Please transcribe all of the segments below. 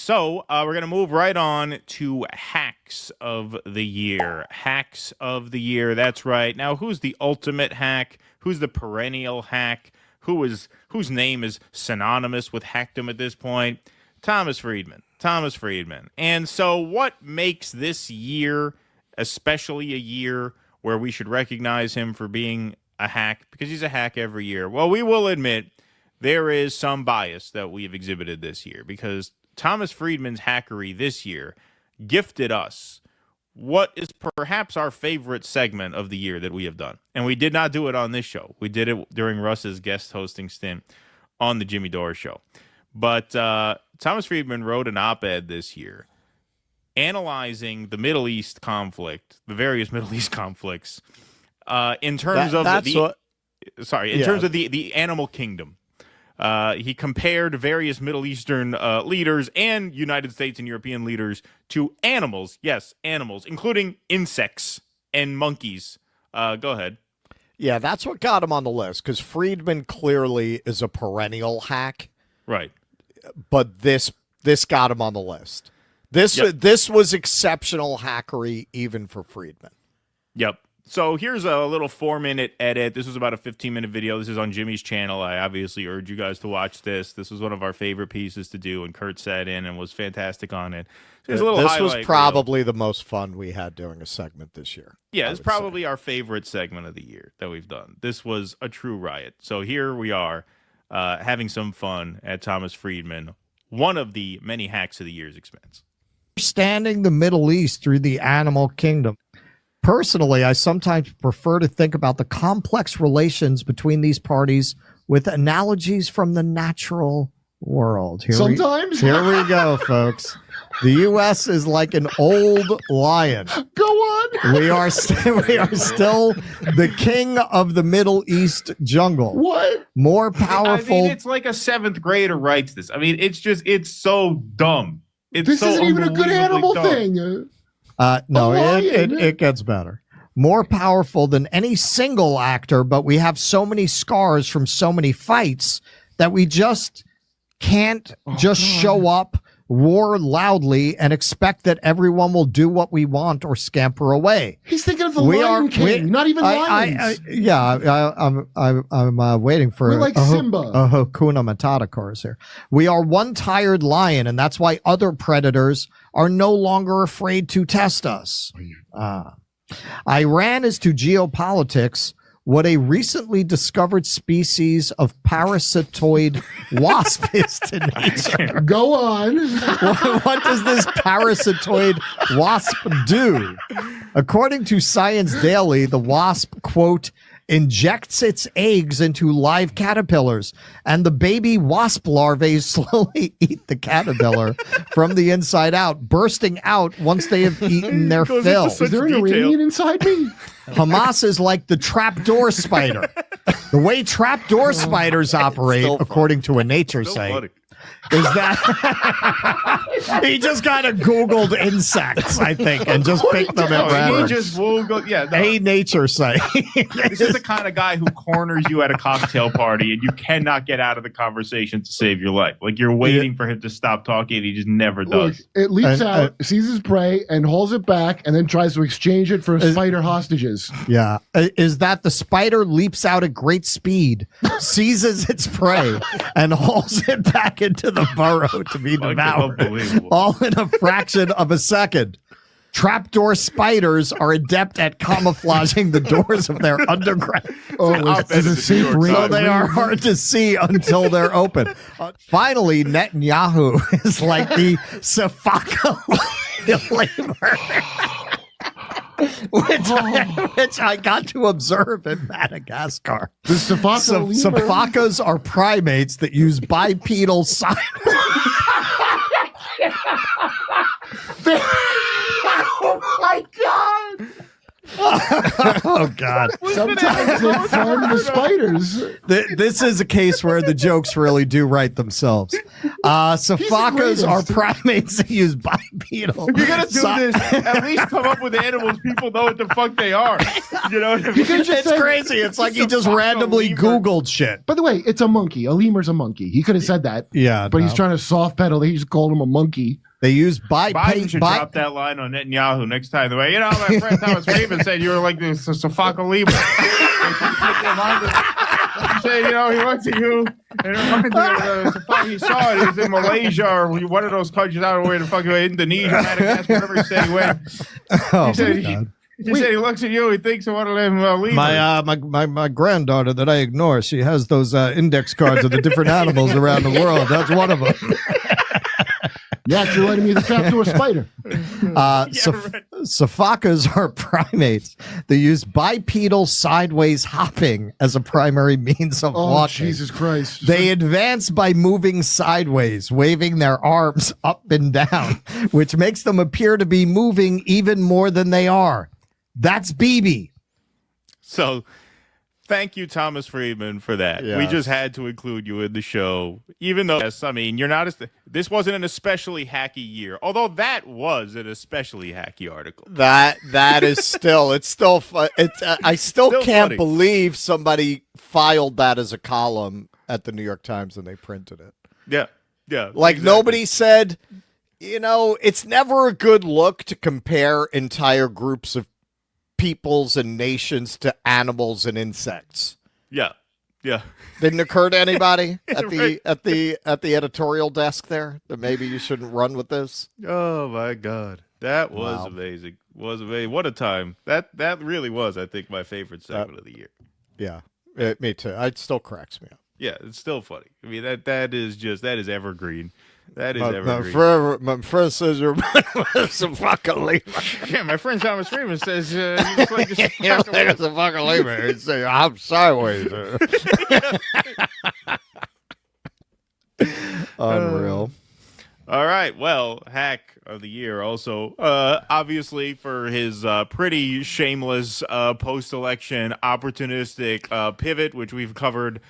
So we're going to move right on to hacks of the year. Hacks of the year. That's right. Now, who's the ultimate hack? Who's the perennial hack? Whose name is synonymous with hackdom at this point? Thomas Friedman. Thomas Friedman. And so what makes this year especially a year where we should recognize him for being a hack? Because he's a hack every year. Well, we will admit there is some bias that we've exhibited this year because Thomas Friedman's hackery this year gifted us what is perhaps our favorite segment of the year that we have done. And we did not do it on this show. We did it during Russ's guest hosting stint on the Jimmy Dore show. But Thomas Friedman wrote an op-ed this year analyzing the Middle East conflict, the various Middle East conflicts, in terms of the animal kingdom. He compared various Middle Eastern leaders and United States and European leaders to animals. Yes, animals, including insects and monkeys. Go ahead. Yeah, that's what got him on the list, because Friedman clearly is a perennial hack. Right. But this got him on the list. This was exceptional hackery even for Friedman. Yep. So here's a little 4-minute edit. This was about a 15-minute video. This is on Jimmy's channel. I obviously urge you guys to watch this. This was one of our favorite pieces to do, and Kurt sat in and was fantastic on it. So this was probably the most fun we had doing a segment this year. Yeah, it's probably our favorite segment of the year that we've done. This was a true riot. So here we are having some fun at Thomas Friedman, one of the many hacks of the year's expense. Understanding the Middle East through the animal kingdom. Personally, I sometimes prefer to think about the complex relations between these parties with analogies from the natural world. Here we go, folks. The U.S. is like an old lion. Go on. We are still the king of the Middle East jungle. What? More powerful. I mean, it's like a 7th grader writes this. I mean, it's so dumb. This isn't even a good animal thing. No, it gets better. More powerful than any single actor, but we have so many scars from so many fights that we just can't show up, roar loudly, and expect that everyone will do what we want or scamper away. He's thinking of the Lion King, not even lions. I'm waiting for Simba. A Hakuna Matata chorus here. We are one tired lion, and that's why other predators are no longer afraid to test us. Iran is to geopolitics what a recently discovered species of parasitoid wasp is to nature. Go on. What does this parasitoid wasp do? According to Science Daily, the wasp, quote, injects its eggs into live caterpillars, and the baby wasp larvae slowly eat the caterpillar from the inside out, bursting out once they have eaten their fill. Is there an Iranian inside me? Hamas is like the trapdoor spider. The way trapdoor spiders operate, according to a nature site, is that he just kind of Googled insects, I think, and just picked them at random. He just Googled, a nature site. This is the kind of guy who corners you at a cocktail party, and you cannot get out of the conversation to save your life. Like you're waiting for him to stop talking, and he just never does. It leaps out, sees his prey, and holds it back, and then tries to exchange it for spider hostages. Yeah, is that the spider leaps out at great speed, seizes its prey, and hauls it back into the burrow to be devoured, all in a fraction of a second. Trapdoor spiders are adept at camouflaging the doors of their underground. So they are hard to see until they're open. Finally, Netanyahu is like the Safaka labor. Which I got to observe in Madagascar. The Safakas are primates that use bipedal sign. Oh my God! Oh God! Sometimes they farm the spiders. This is a case where the jokes really do write themselves. Sophakas are primates that use bipedal. If you're gonna do this, at least come up with animals people know what the fuck they are. You know what I mean? It's crazy. It's like he just randomly Googled shit. By the way, it's a monkey. A lemur's a monkey. He could have said that. Yeah, but he's trying to soft pedal. He just called him a monkey. They use Biden should drop that line on Netanyahu next time. The way, you know, my friend Thomas Friedman said you were like the Sophaka lemur. Say, you know, he looked at you and it reminded me of the fuck he saw it. He was in Malaysia or one of those countries out where the fuck Indonesia, Madagascar, whatever he said he went. He said he looks at you, he thinks of one of them lemurs. My granddaughter that I ignore, she has those index cards of the different animals around the world. That's one of them. Yeah, you're letting me trap to a spider. Sophakas are primates. They use bipedal sideways hopping as a primary means of walking. Jesus Christ. They advance by moving sideways, waving their arms up and down, which makes them appear to be moving even more than they are. That's BB. So, thank you, Thomas Friedman, for that. Yes. We just had to include you in the show, even though, yes, I mean, you're not. This wasn't an especially hacky year, although that was an especially hacky article. That is still. It's still. I still can't funny. believe somebody filed that as a column at the New York Times and they printed it. Yeah, yeah. Like exactly. nobody said. You know, it's never a good look to compare entire groups of peoples and nations to animals and insects. Yeah, yeah. Didn't occur to anybody at Right. the editorial desk there that maybe you shouldn't run with this. Oh my God, that was Wow. amazing. Was amazing. What a time. That really was, I think, my favorite segment of the year. Yeah, me too. It still cracks me up. Yeah, it's still funny. I mean, that is evergreen. That is My evergreen. my friend says you're some fucking lemur. Yeah, my friend Thomas Freeman says you look like this. You think it's a fucking lemur. He'd say, I'm sideways. Unreal. All right. Well, hack of the year also, obviously for his pretty shameless post-election opportunistic pivot, which we've covered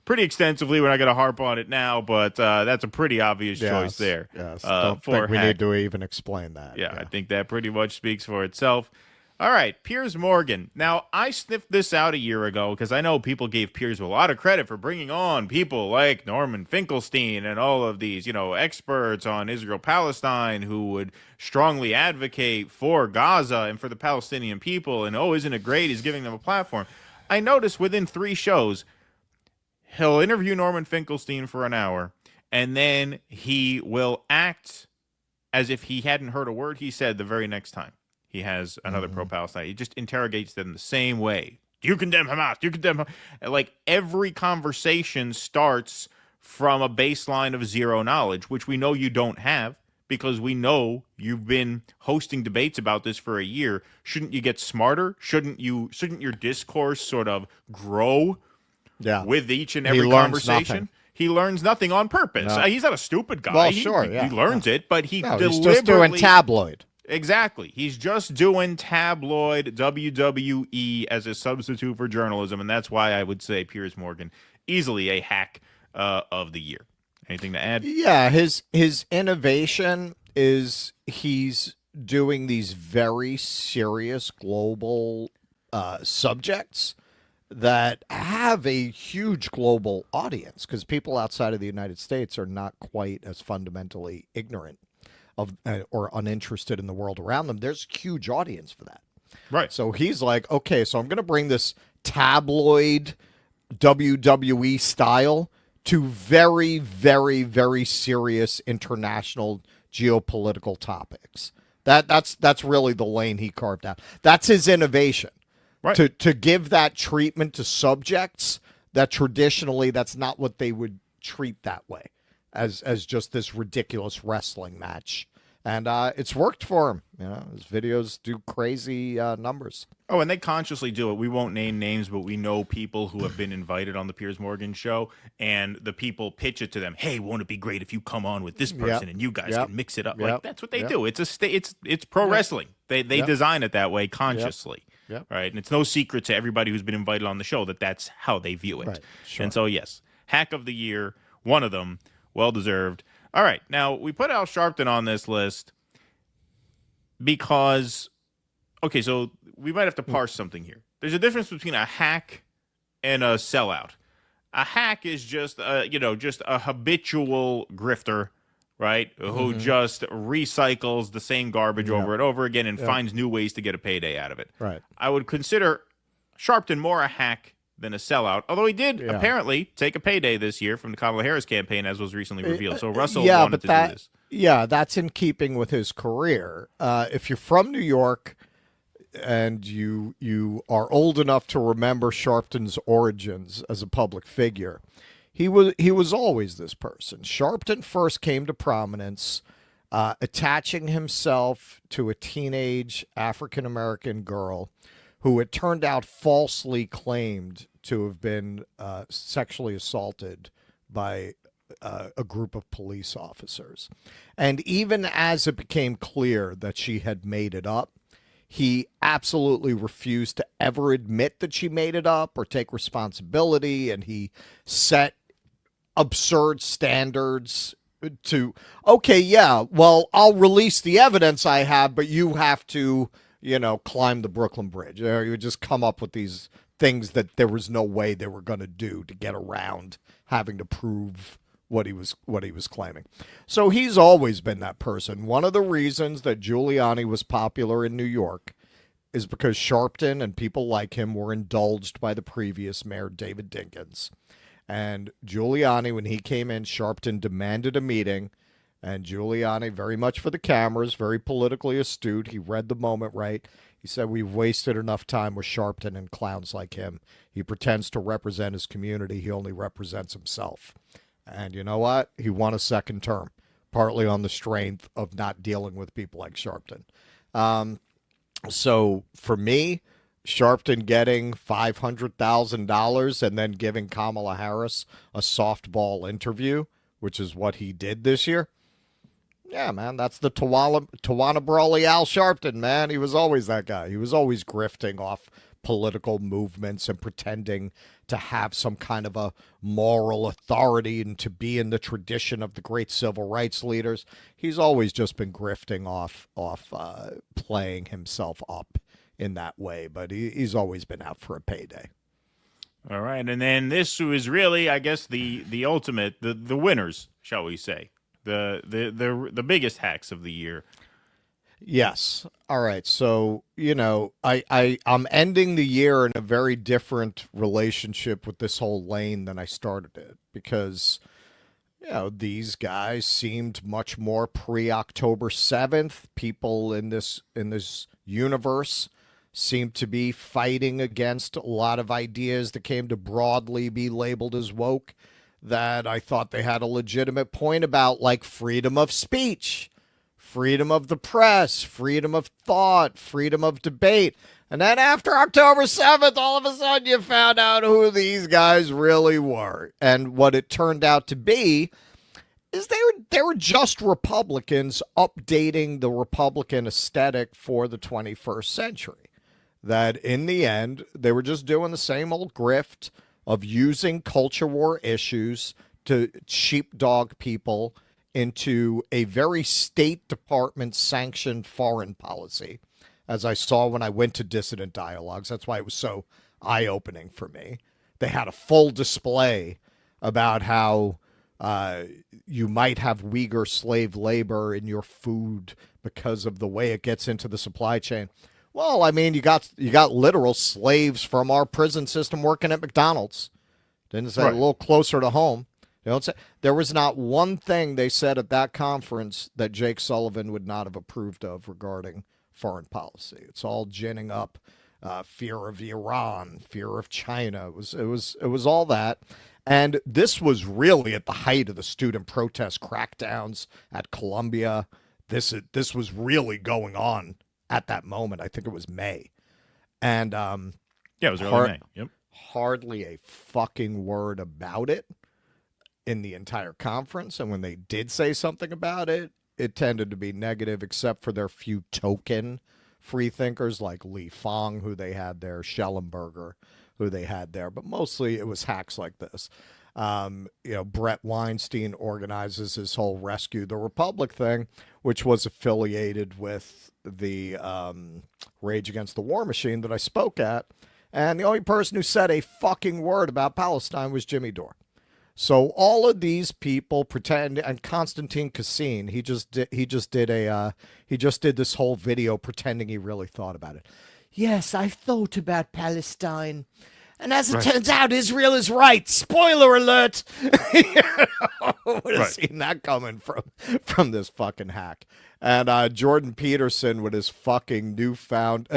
pretty extensively. We're not going to harp on it now, but that's a pretty obvious choice there. Yes. Don't think we need to even explain that. Yeah, I think that pretty much speaks for itself. All right, Piers Morgan. Now, I sniffed this out a year ago because I know people gave Piers a lot of credit for bringing on people like Norman Finkelstein and all of these, experts on Israel-Palestine who would strongly advocate for Gaza and for the Palestinian people. And, isn't it great? He's giving them a platform. I noticed within 3 shows, he'll interview Norman Finkelstein for an hour, and then he will act as if he hadn't heard a word he said the very next time he has another pro-Palestine. He just interrogates them the same way. Do you condemn Hamas? Do you condemn Hamas? Like, every conversation starts from a baseline of zero knowledge, which we know you don't have because we know you've been hosting debates about this for a year. Shouldn't you get smarter? Shouldn't your discourse sort of grow? Yeah. With each and every learns conversation. nothing. He learns nothing on purpose. No. He's not a stupid guy. Well, He learns it, but he No, deliberately... he's just doing tabloid. Exactly. He's just doing tabloid WWE as a substitute for journalism, and that's why I would say Piers Morgan, easily a hack of the year. Anything to add? Yeah, his innovation is he's doing these very serious global subjects that have a huge global audience because people outside of the United States are not quite as fundamentally ignorant of or uninterested in the world around them. There's a huge audience for that. Right. So he's like, okay, so I'm going to bring this tabloid WWE style to very, very, very serious international geopolitical topics. That's really the lane he carved out. That's his innovation. Right. To give that treatment to subjects that traditionally that's not what they would treat that way, as just this ridiculous wrestling match. And it's worked for him. His videos do crazy numbers. Oh, and they consciously do it. We won't name names, but we know people who have been invited on the Piers Morgan show, and the people pitch it to them. Hey, won't it be great if you come on with this person and you guys can mix it up? Like, that's what they do. It's it's pro wrestling. They design it that way consciously. Yep. Right. And it's no secret to everybody who's been invited on the show that that's how they view it. Right. Sure. And so, yes, hack of the year, one of them, well deserved. All right. Now, we put Al Sharpton on this list because, okay, so we might have to parse something here. There's a difference between a hack and a sellout. A hack is just, just a habitual grifter, right? Who just recycles the same garbage over and over again and finds new ways to get a payday out of it. Right. I would consider Sharpton more a hack than a sellout, although he did apparently take a payday this year from the Kamala Harris campaign, as was recently revealed. So Russell wanted to do this. Yeah, that's in keeping with his career. If you're from New York and you are old enough to remember Sharpton's origins as a public figure, he was always this person. Sharpton first came to prominence attaching himself to a teenage African-American girl who it turned out falsely claimed to have been sexually assaulted by a group of police officers. And even as it became clear that she had made it up, he absolutely refused to ever admit that she made it up or take responsibility, and he set absurd standards to, okay, yeah, well, I'll release the evidence I have, but you have to, climb the Brooklyn Bridge. You would just come up with these things that there was no way they were going to do to get around having to prove what he was claiming. So he's always been that person. One of the reasons that Giuliani was popular in New York is because Sharpton and people like him were indulged by the previous mayor, David Dinkins. And Giuliani, when he came in, Sharpton demanded a meeting. And Giuliani, very much for the cameras, very politically astute, he read the moment right. He said, we've wasted enough time with Sharpton and clowns like him. He pretends to represent his community. He only represents himself. And you know what? He won a second term, partly on the strength of not dealing with people like Sharpton. So for me, Sharpton getting $500,000 and then giving Kamala Harris a softball interview, which is what he did this year. Yeah, man, that's the Tawana Brawley Al Sharpton, man. He was always that guy. He was always grifting off political movements and pretending to have some kind of a moral authority and to be in the tradition of the great civil rights leaders. He's always just been grifting off playing himself up in that way, but he's always been out for a payday. All right, and then this was really, I guess, the ultimate, the winners, shall we say, the biggest hacks of the year. Yes. All right. So, I'm ending the year in a very different relationship with this whole lane than I started it because, these guys seemed much more pre-October 7th. People in this universe seemed to be fighting against a lot of ideas that came to broadly be labeled as woke that I thought they had a legitimate point about, like freedom of speech, freedom of the press, freedom of thought, freedom of debate. And then after October 7th, all of a sudden you found out who these guys really were. And what it turned out to be is they were just Republicans updating the Republican aesthetic for the 21st century. That in the end, they were just doing the same old grift of using culture war issues to sheepdog people into a very State Department sanctioned foreign policy, as I saw when I went to Dissident Dialogues. That's why it was so eye-opening for me. They had a full display about how you might have Uyghur slave labor in your food because of the way it gets into the supply chain. Well, I mean, you got literal slaves from our prison system working at McDonald's. Didn't say right. A little closer to home. There was not one thing they said at that conference that Jake Sullivan would not have approved of regarding foreign policy. It's all ginning up fear of Iran, fear of China. It was all that. And this was really at the height of the student protest crackdowns at Columbia. This was really going on at that moment. I think it was May. And it was early May. Yep. Hardly a fucking word about it in the entire conference. And when they did say something about it, it tended to be negative, except for their few token free thinkers like Li Fang, who they had there, Schellenberger, who they had there. But mostly it was hacks like this. Brett Weinstein organizes this whole Rescue the Republic thing, which was affiliated with the Rage Against the War Machine that I spoke at. And the only person who said a fucking word about Palestine was Jimmy Dore. So all of these people pretend, and Konstantin Kassin, he just did this whole video pretending he really thought about it. Yes, I've thought about Palestine. And as it turns out, Israel is right. Spoiler alert. Who would have seen that coming from this fucking hack? And Jordan Peterson with his fucking newfound...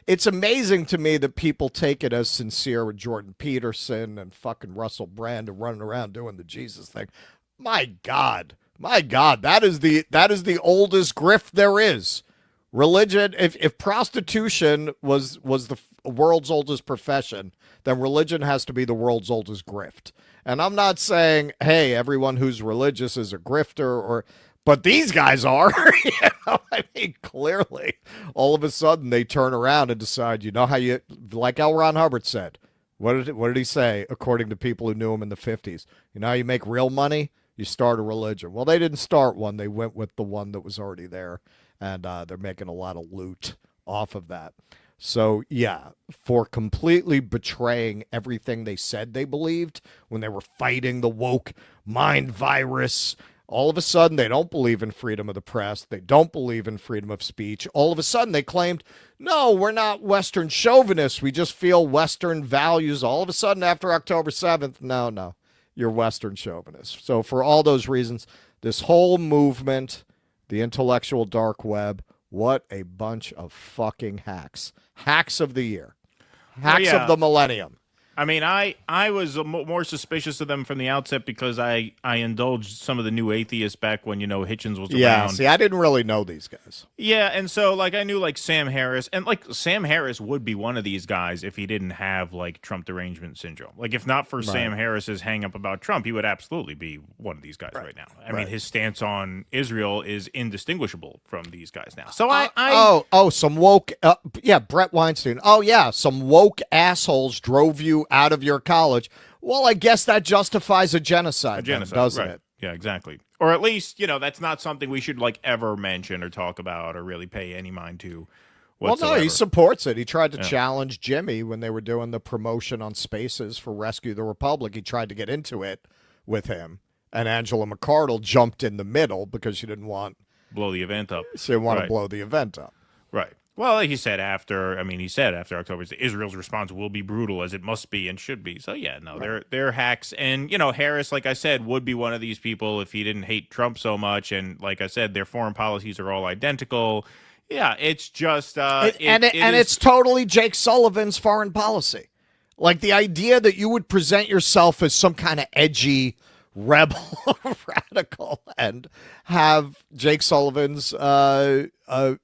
it's amazing to me that people take it as sincere with Jordan Peterson and fucking Russell Brand and running around doing the Jesus thing. My God, that is the oldest grift there is. Religion, if prostitution was the world's oldest profession, then religion has to be the world's oldest grift. And I'm not saying, hey, everyone who's religious is a grifter, but these guys are. I mean, clearly, all of a sudden they turn around and decide, how you, like L. Ron Hubbard said, what did he say, according to people who knew him in the 50s? How you make real money? You start a religion. Well, they didn't start one. They went with the one that was already there. And they're making a lot of loot off of that. So, yeah, for completely betraying everything they said they believed when they were fighting the woke mind virus, all of a sudden they don't believe in freedom of the press. They don't believe in freedom of speech. All of a sudden they claimed, no, we're not Western chauvinists. We just feel Western values. All of a sudden after October 7th, no, you're Western chauvinists. So for all those reasons, this whole movement... the intellectual dark web, what a bunch of fucking hacks. Hacks of the year. Hacks of the millennium. I mean, I was more suspicious of them from the outset because I indulged some of the new atheists back when, Hitchens was around. Yeah, see, I didn't really know these guys. Yeah, and so, I knew, Sam Harris. And, Sam Harris would be one of these guys if he didn't have, Trump derangement syndrome. If not for Sam Harris's hang-up about Trump, he would absolutely be one of these guys right now. I mean, his stance on Israel is indistinguishable from these guys now. So some woke... Brett Weinstein. Oh, yeah, some woke assholes drove you out of your college. Well, I guess that justifies a genocide, doesn't it? Yeah, exactly. Or at least, that's not something we should ever mention or talk about or really pay any mind to whatsoever. Well, no, he supports it. He tried to challenge Jimmy when they were doing the promotion on Spaces for Rescue the Republic. He tried to get into it with him, and Angela McArdle jumped in the middle because she didn't want blow the event up. She didn't want to blow the event up. Right. Well, he said after October, Israel's response will be brutal as it must be and should be. So, yeah, no, they're hacks. And, Harris, like I said, would be one of these people if he didn't hate Trump so much. And like I said, their foreign policies are all identical. Yeah, it's just... it's totally Jake Sullivan's foreign policy. The idea that you would present yourself as some kind of edgy rebel radical and have Jake Sullivan's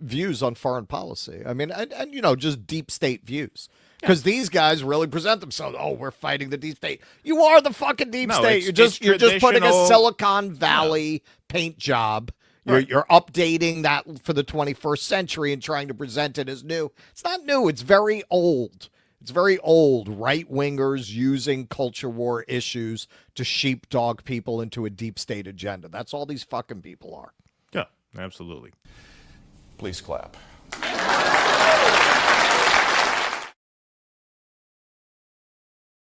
views on foreign policy. I mean, and just deep state views. Because these guys really present themselves, we're fighting the deep state. You are the fucking deep state. You're just putting a Silicon Valley paint job. You're updating that for the 21st century and trying to present it as new. It's not new. It's very old. It's very old. Right-wingers using culture war issues to sheepdog people into a deep state agenda. That's all these fucking people are. Yeah, absolutely. Please clap.